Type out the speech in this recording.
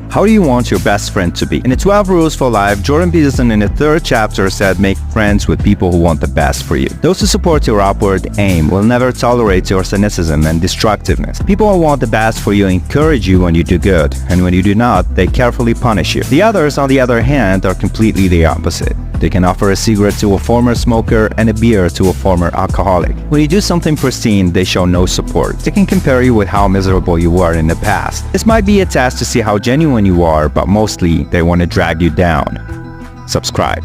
How do you want your best friend to be? In the 12 Rules for Life, Jordan Peterson in the 3rd chapter said make friends with people who want the best for you. Those who support your upward aim will never tolerate your cynicism and destructiveness. People who want the best for you encourage you when you do good, and when you do not, they carefully punish you. The others, on the other hand, are completely the opposite. They can offer a cigarette to a former smoker and a beer to a former alcoholic. When you do something pristine, they show no support. They can compare you with how miserable you were in the past. This might be a test to see how genuine you are, but mostly they want to drag you down. Subscribe.